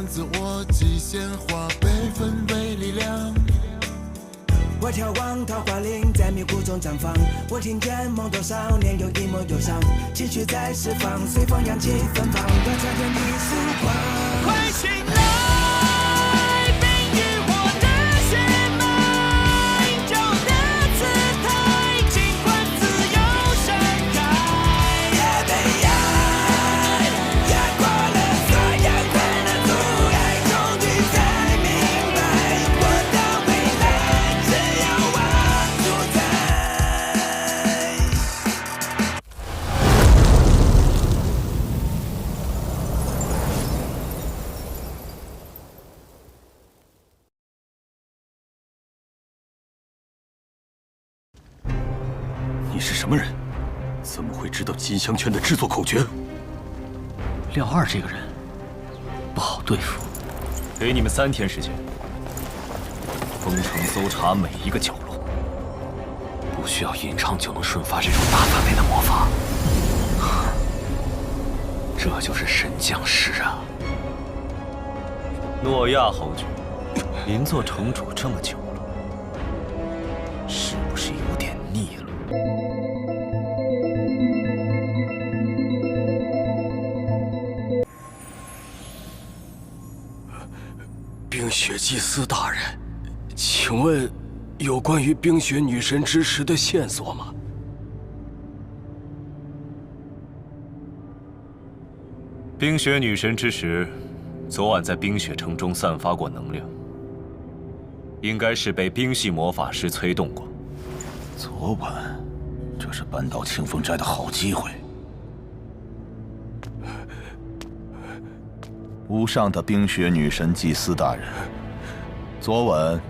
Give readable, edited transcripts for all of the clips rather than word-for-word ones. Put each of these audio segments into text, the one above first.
自我极限化被分为力量。我眺望桃花林，在迷雾中绽放。我听见梦多少年又一梦忧伤，情绪在释放，随风扬起芬芳，多彩天地曙光。快醒来，冰与火的血脉，旧的姿态，尽管自由盛开。也被爱压过了所有困难阻碍，终于才明白，我的未来只要我主宰。你是什么人？怎么会知道金香圈的制作口诀？廖二这个人不好对付。给你们3天时间，封城搜查每一个角落，不需要隐藏就能瞬发这种大范围的魔法。这就是神将士啊！诺亚侯爵，您做城主这么久了，是不是有点腻了？冰雪祭司大人，请问有关于冰雪女神之石的线索吗？冰雪女神之石，昨晚在冰雪城中散发过能量，应该是被冰系魔法师催动过。昨晚，这是扳倒清风斋的好机会。无上的冰雪女神祭司大人，昨晚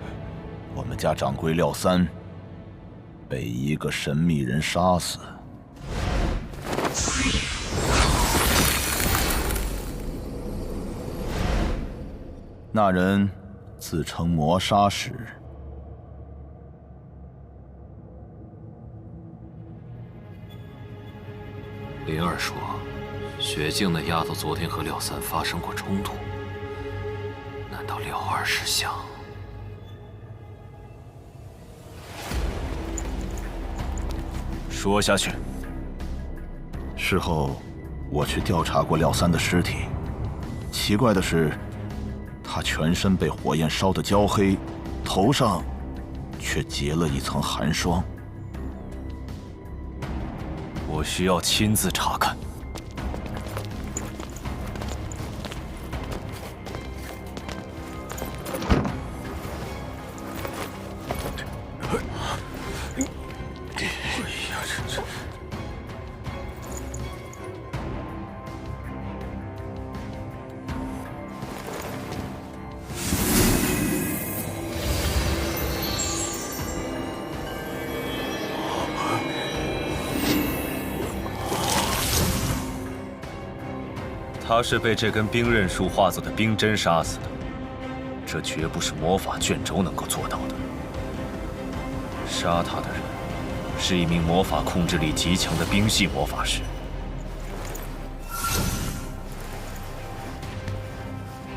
我们家掌柜廖三被一个神秘人杀死。那人自称魔杀使。灵儿说，雪镜那丫头昨天和廖三发生过冲突，难道廖二是想……说下去。事后，我去调查过廖三的尸体，奇怪的是，他全身被火焰烧得焦黑，头上却结了一层寒霜。我需要亲自查看。他是被这根冰刃树化作的冰针杀死的，这绝不是魔法卷轴能够做到的。杀他的人是一名魔法控制力极强的冰系魔法师。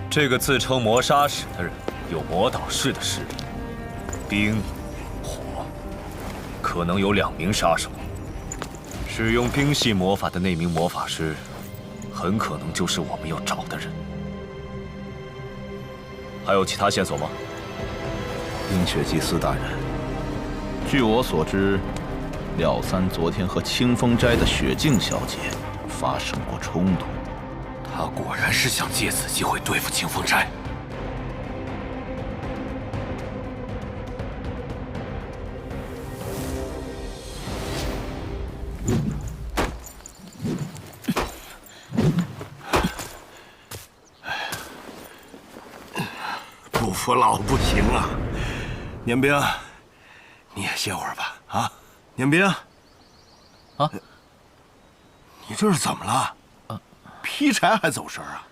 这个自称魔杀使的人有魔导士的势力，冰、火，可能有2名杀手。使用冰系魔法的那名魔法师，很可能就是我们要找的人。还有其他线索吗？冰雪祭司大人，据我所知，廖三昨天和清风斋的雪镜小姐发生过冲突。他果然是想借此机会对付清风斋。不服老不行啊！年兵，你也歇会儿吧。啊，年兵，啊，你这是怎么了？劈柴还走神啊？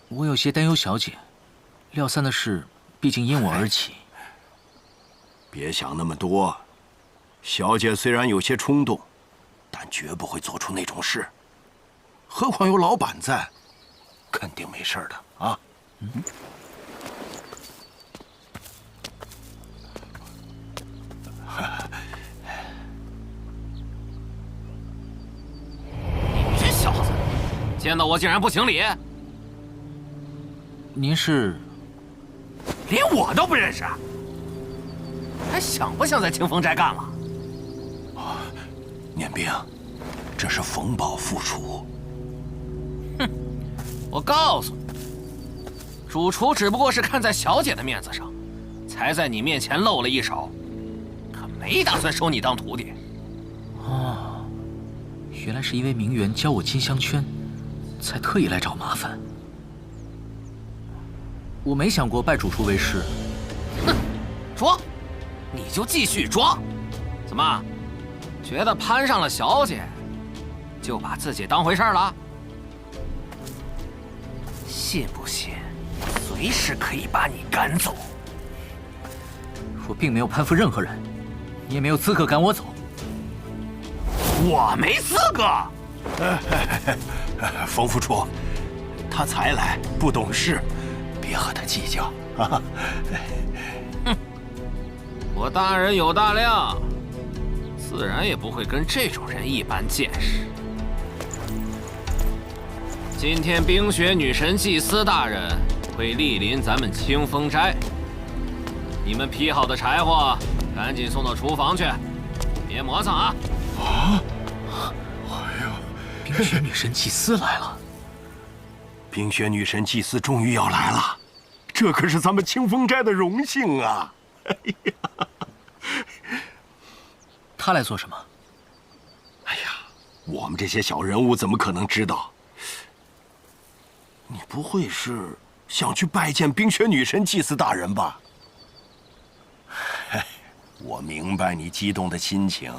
我有些担忧小姐，廖三的事毕竟因我而起。别想那么多，小姐虽然有些冲动，但绝不会做出那种事。何况有老板在，肯定没事的啊。你这小子，见到我竟然不行礼！您是？连我都不认识，还想不想在清风斋干了？年兵，这是冯宝副厨。哼，我告诉你，主厨只不过是看在小姐的面子上，才在你面前露了一手，可没打算收你当徒弟。哦，原来是因为明媛教我金香圈，才特意来找麻烦。我没想过拜主厨为师。哼，装，你就继续装。怎么，觉得攀上了小姐，就把自己当回事了？信不信，随时可以把你赶走？我并没有攀附任何人，你也没有资格赶我走。我没资格？冯副厨，他才来，不懂事。别和他计较啊！哼，我大人有大量，自然也不会跟这种人一般见识。今天冰雪女神祭司大人会莅临咱们清风斋，你们劈好的柴火赶紧送到厨房去，别磨蹭啊！啊！哎呦，冰雪女神祭司来了！冰雪女神祭司终于要来了，这可是咱们清风斋的荣幸啊！哎呀，她来做什么？哎呀，我们这些小人物怎么可能知道？你不会是想去拜见冰雪女神祭司大人吧？我明白你激动的心情，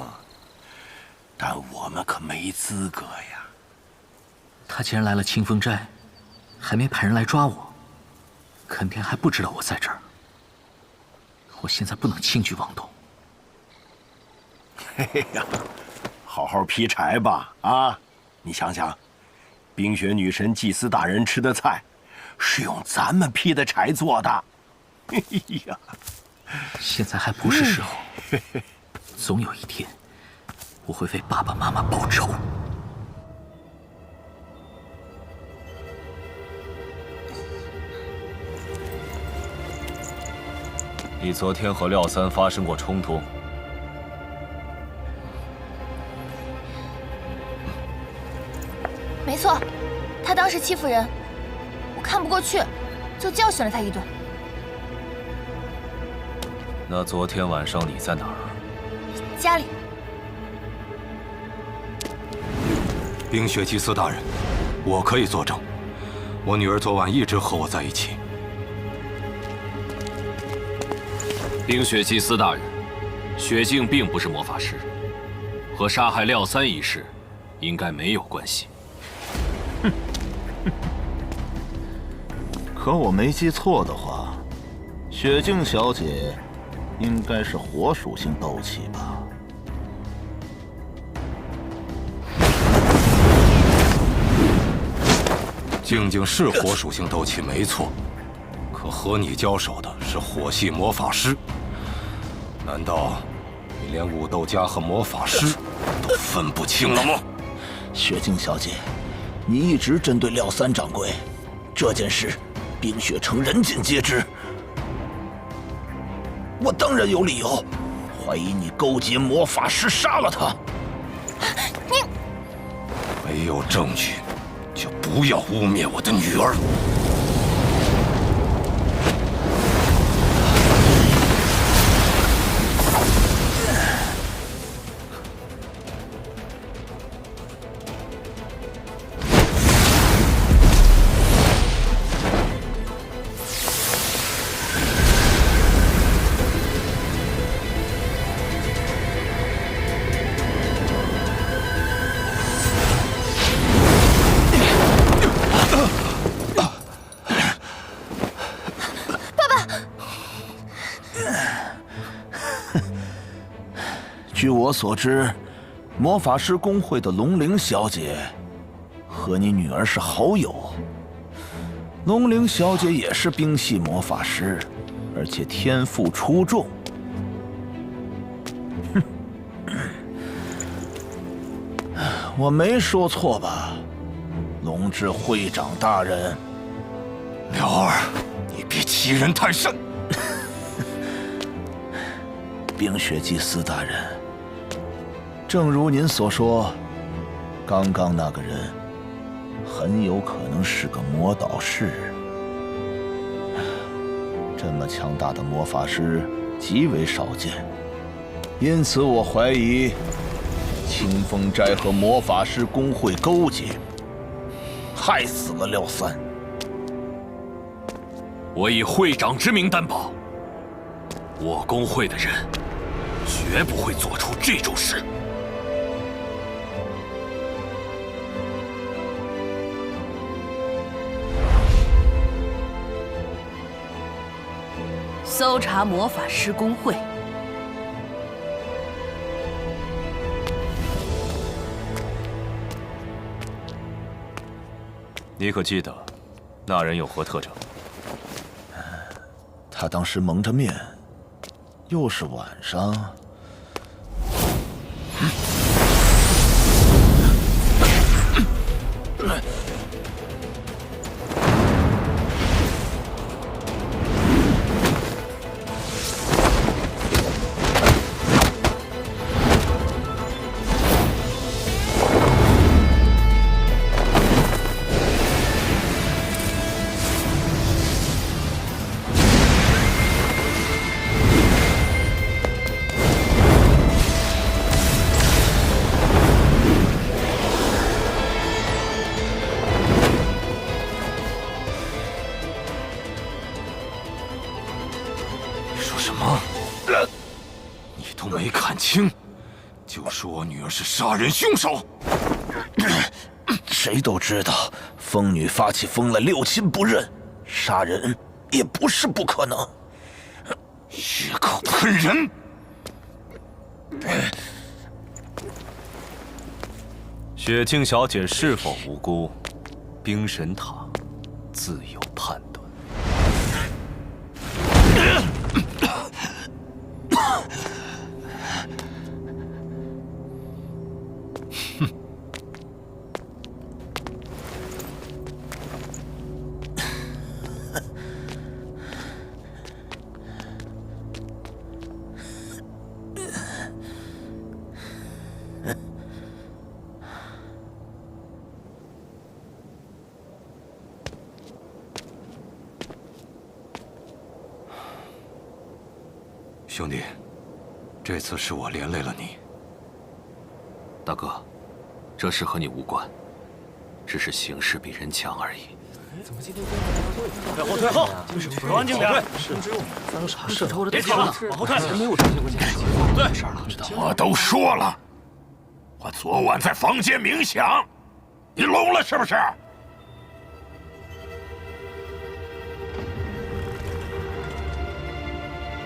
但我们可没资格呀。她既然来了清风斋，还没派人来抓我，肯定还不知道我在这儿。我现在不能轻举妄动。嘿呀，好好劈柴吧啊！你想想，冰雪女神祭司大人吃的菜，是用咱们劈的柴做的。哎呀，现在还不是时候，总有一天，我会为爸爸妈妈报仇。你昨天和廖三发生过冲突？没错，他当时欺负人，我看不过去，就教训了他一顿。那昨天晚上你在哪儿？家里。冰雪祭司大人，我可以作证，我女儿昨晚一直和我在一起。冰雪祭司大人，雪静并不是魔法师，和杀害廖三一事应该没有关系。可我没记错的话，雪静小姐应该是火属性斗气吧？静静是火属性斗气没错，可和你交手的是火系魔法师。难道你连武斗家和魔法师都分不清了吗？雪静小姐，你一直针对廖三掌柜，这件事冰雪城人尽皆知。我当然有理由怀疑你勾结魔法师杀了他。你没有证据，就不要污蔑我的女儿。据我所知，魔法师公会的龙灵小姐和你女儿是好友，龙灵小姐也是冰系魔法师，而且天赋出众。哼，我没说错吧，龙之会长大人？辽儿，你别欺人太甚。冰雪祭司大人，正如您所说，刚刚那个人很有可能是个魔导士。这么强大的魔法师极为少见，因此我怀疑清风斋和魔法师公会勾结，害死了廖三。我以会长之名担保，我公会的人绝不会做出这种事。搜查魔法师公会。你可记得那人有何特征？他当时蒙着面，又是晚上。没看清，就说我女儿是杀人凶手。谁都知道，疯女发起疯来六亲不认，杀人也不是不可能。血口喷人！雪静小姐是否无辜，冰神塔自有判断。兄弟，这次是我连累了你。大哥，这事和你无关，只是形势比人强而已。怎么今天退后退后，都安静点。发生啥事了？别吵了，往后退。没有出现过这样的事了。我都说了，我昨晚在房间冥想，你聋了是不是？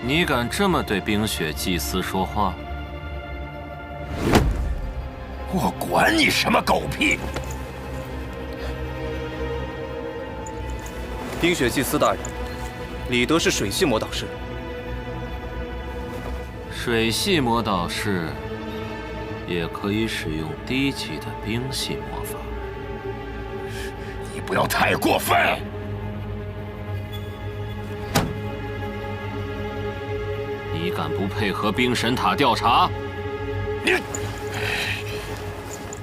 你敢这么对冰雪祭司说话？我管你什么狗屁！冰雪祭司大人，李德是水系魔导士。水系魔导士也可以使用低级的冰系魔法。你不要太过分！你敢不配合冰神塔调查？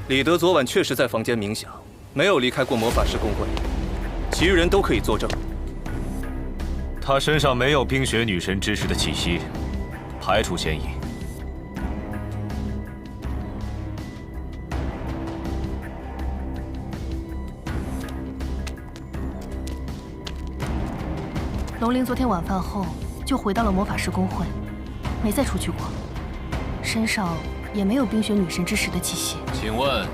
李德昨晚确实在房间冥想，没有离开过魔法师公会，其余人都可以作证。他身上没有冰雪女神之时的气息，排除嫌疑。龙鳞昨天晚饭后就回到了魔法师公会，没再出去过，身上也没有冰雪女神之时的气息。请问，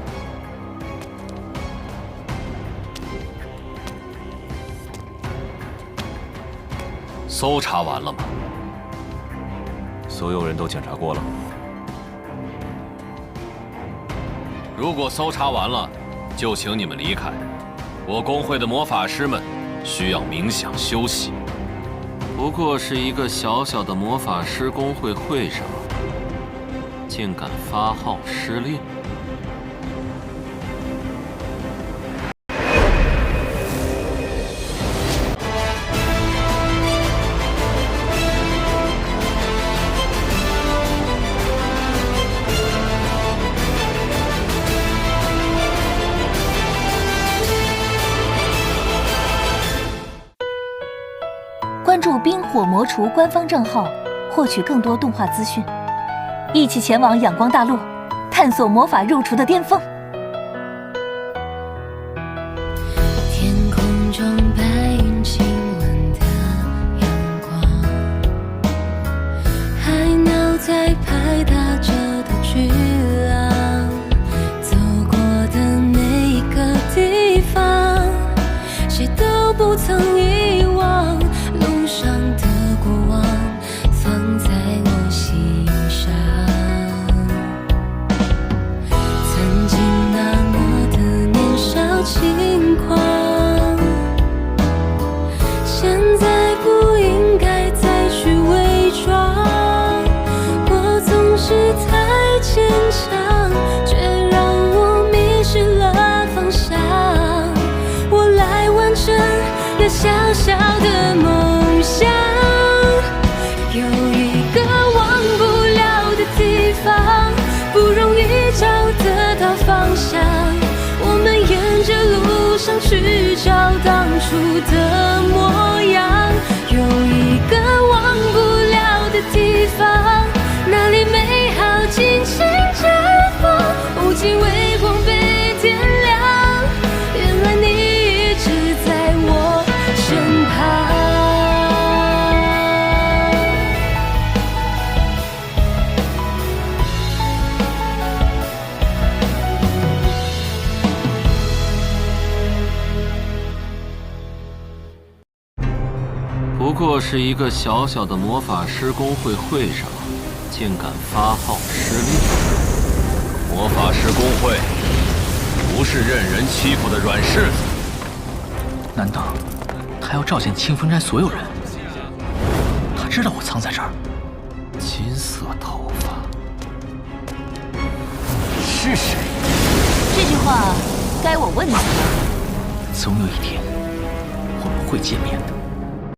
搜查完了吗？所有人都检查过了。如果搜查完了，就请你们离开。我公会的魔法师们需要冥想休息。不过是一个小小的魔法师公会会长，竟敢发号施令。关注冰火魔厨官方账号，获取更多动画资讯，一起前往仰光大陆，探索魔法入厨的巅峰。天空中白云晴朗的阳光，海鸟在拍打着的巨浪，走过的每一个地方，谁都不曾遗忘。路上的过往放在我心上，曾经那么的年少轻狂，现在不应该再去伪装。我总是太坚强，却让我迷失了方向。我来完成那小小的梦想，有一个忘不了的地方，不容易找得到方向。我们沿着路上去找当初的模样，有一个忘不了的地方，那里美好尽情绽放，无尽微光被点亮。原来你一直在我身旁。不过是一个小小的魔法师公会会长，竟敢发号施令。魔法师公会不是任人欺负的软柿子。难道他要召见清风斋所有人？他知道我藏在这儿。金色头发是谁？这句话该我问你了。总有一天我们会见面的。